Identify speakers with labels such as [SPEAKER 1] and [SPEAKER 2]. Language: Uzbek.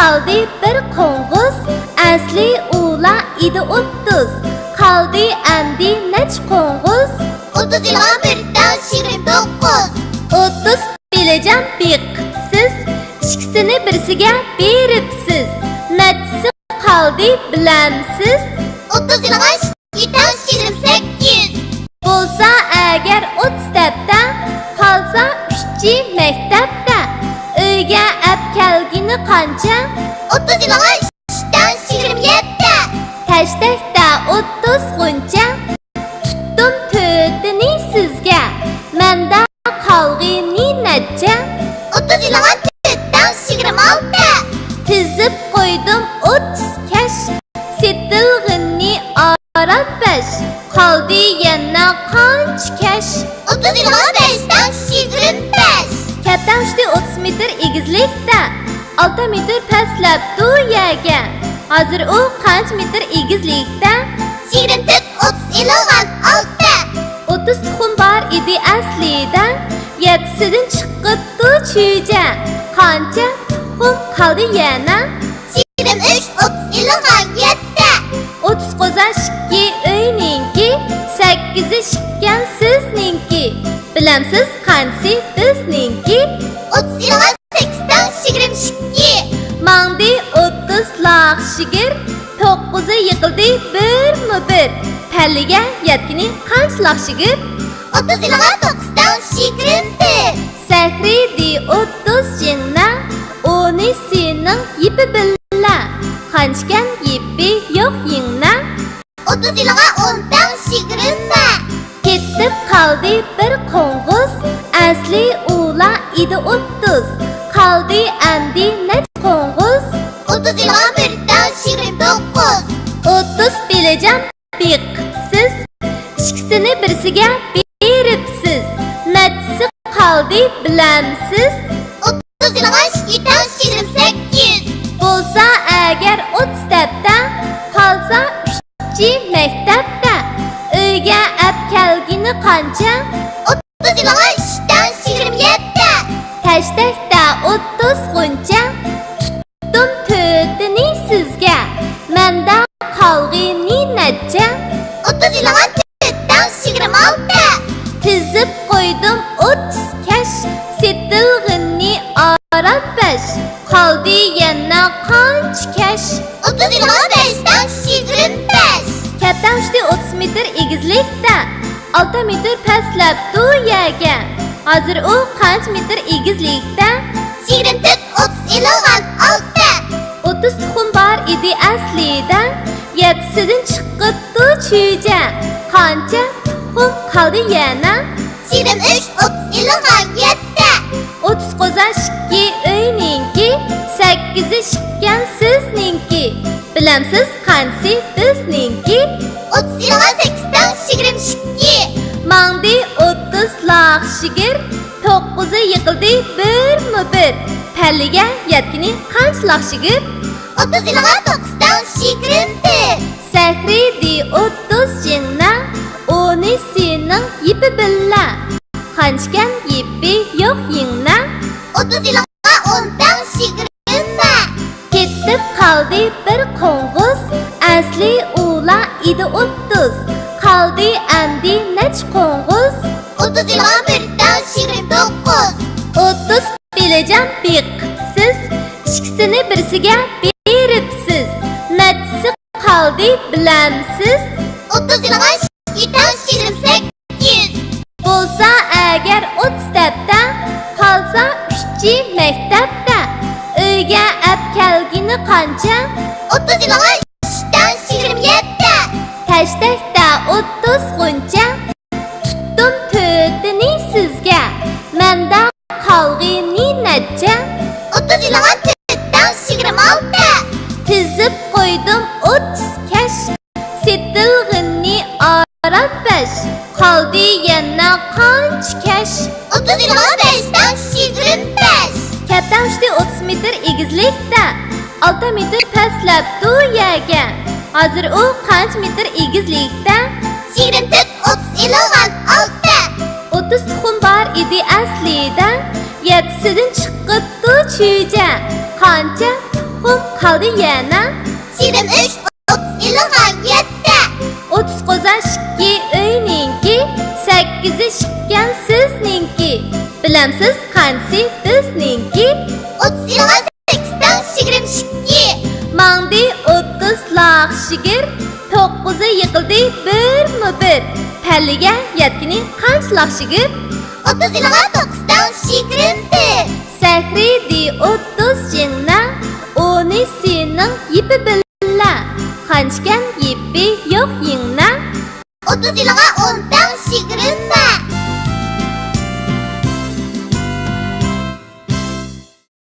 [SPEAKER 1] qoldi bir qo'ng'iz, asli ular edi 30. Qoldi endi nech qo'ng'iz?
[SPEAKER 2] 30 ilg'am 1dan 29.
[SPEAKER 1] 30 bilejan beqibsiz, ikkisini birisiga beribsiz. Nechisi qoldi bilamsiz?
[SPEAKER 2] 30 ilg'am 2dan 28.
[SPEAKER 1] Bo'lsa agar 30 dabda, qolsa 3-chi maktabda. Uyga ap kelgini qancha?
[SPEAKER 2] 30 ilg'am 3dan 27.
[SPEAKER 1] Tashdakda 30 g'uncha. Tutdim to'rtini sizga, menda qolg'ini necha?
[SPEAKER 2] 30 ilg'am 4dan 26.
[SPEAKER 1] Tizib qo'ydim 30 kash, setilg'ini orab 5. Qoldi yana qancha kash?
[SPEAKER 2] 30 ilg'am 5dan 25.
[SPEAKER 1] Katam ushdi 30 metr egizlikda, 6 metr pastlabdi yerga. Hozir u qancha metr egizlikda?
[SPEAKER 2] 24 30 ilg'am 6.
[SPEAKER 1] 30 tuxum bor edi aslida, 7sidan chiqibdi chuja. Qancha tuxum qoldi yana?
[SPEAKER 2] 23 30 ilg'am 7.
[SPEAKER 1] 30 qo'za shikki uyninki, 8i shikkan sizninki. Bilamsiz qansi bizninki?
[SPEAKER 2] 30 ilg'am 8dan 22.
[SPEAKER 1] Mangdi 30 laq shigir, 9i yiqildi bir. Palliga yetgini qancha laq shigir?
[SPEAKER 2] 30 ilg'am 9dan 21.
[SPEAKER 1] Sahridi 30 jinna, 10i sening yipi billa. Qanchgan yipi yo'q yingna?
[SPEAKER 2] 30 ilg'am 10dan 20.
[SPEAKER 1] Ketib qoldi bir qo'ng'iz, asli ular edi 30. Qoldi endi nech qo'ng'iz?
[SPEAKER 2] 30 ilg'am 1dan 29.
[SPEAKER 1] 30 bilejan beqibsiz, ikkisini birisiga beribsiz. Nechisi qoldi bilamsiz?
[SPEAKER 2] 30 ilg'am 2dan 28.
[SPEAKER 1] Bo'lsa agar 30 dabda, qolsa 3-chi maktabda. Uyga ap kelgini qancha?
[SPEAKER 2] 30 ilg'am 3dan 27.
[SPEAKER 1] Tashdakda 30 g'uncha. Tutdim to'rtini sizga, menda qolg'ini necha?
[SPEAKER 2] 30 ilg'am 4dan 26.
[SPEAKER 1] Tizib qo'ydim 30 kash, setilg'ini orab 5. Qoldi yana qancha kash?
[SPEAKER 2] 30 ilg'am 5dan 25.
[SPEAKER 1] Katam ushdi 30 metr egizlikda, 6 metr pastlabdi yerga. Hozir u qancha metr egizlikda?
[SPEAKER 2] 24 30 ilg'am 6.
[SPEAKER 1] 30 tuxum bor edi aslida, 7sidan chiqibdi chuja. Qancha tuxum qoldi yana?
[SPEAKER 2] 23 30 ilg'am 7.
[SPEAKER 1] 30 qo'za shikki uyninki, 8i shikkan sizninki. Bilamsiz qansi bizninki?
[SPEAKER 2] 30 ilg'am 8dan 22.
[SPEAKER 1] Mangdi 30 laq shigir, 9i yiqildi bir. Palliga yetgini qancha laq shigir?
[SPEAKER 2] 30 ilg'am 9dan 21.
[SPEAKER 1] Sahridi 30 jinna, 10i sening yipi billa. Qanchgan yipi yo'q yingna?
[SPEAKER 2] 30 ilg'am 10dan 20.
[SPEAKER 1] Ketib qoldi bir qo'ng'iz, asli ular edi 30. Qoldi endi nech qo'ng'iz?
[SPEAKER 2] 30 ilg'am 1dan 29.
[SPEAKER 1] 30 bilejan beqibsiz, ikkisini birisiga beribsiz. Nechisi qoldi bilamsiz?
[SPEAKER 2] 30 ilg'am 2dan 28.
[SPEAKER 1] Bo'lsa agar 30 dabda, qolsa 3-chi maktabda. Uyga ap kelgini qancha?
[SPEAKER 2] 30 ilg'am 3dan 27.
[SPEAKER 1] Tashdakda 30 g'uncha. Tutdim to'rtini sizga, menda qolg'ini necha?
[SPEAKER 2] 30 ilg'am 4dan 26.
[SPEAKER 1] Tizib qo'ydim 30 kash, setilg'ini orab 5. Qoldi yana qancha kash?
[SPEAKER 2] 30 ilg'am 5dan 25.
[SPEAKER 1] Katam ushdi 30 metr egizlikda, 6 metr pastlabdi yerga. Hozir u qancha metr egizlikda?
[SPEAKER 2] 24 30 ilg'am 6.
[SPEAKER 1] 30 tuxum bor edi aslida, 7sidan chiqibdi chuja. Qancha Xum qaldi yana
[SPEAKER 2] 23, 30 ilg'an 7.
[SPEAKER 1] 30 qozon 2 uyninki 8 shikkan sizninki Bilamsiz qansi bizninki
[SPEAKER 2] 30 ilg'an 8dan 22.
[SPEAKER 1] Mangdi 30 laq shigir 9'u yiqildi bir Palliga yetgini qancha laq shigir
[SPEAKER 2] 30 ilg'an 9dan 21.
[SPEAKER 1] Sahri di 30 jingna Oni sening yipi bil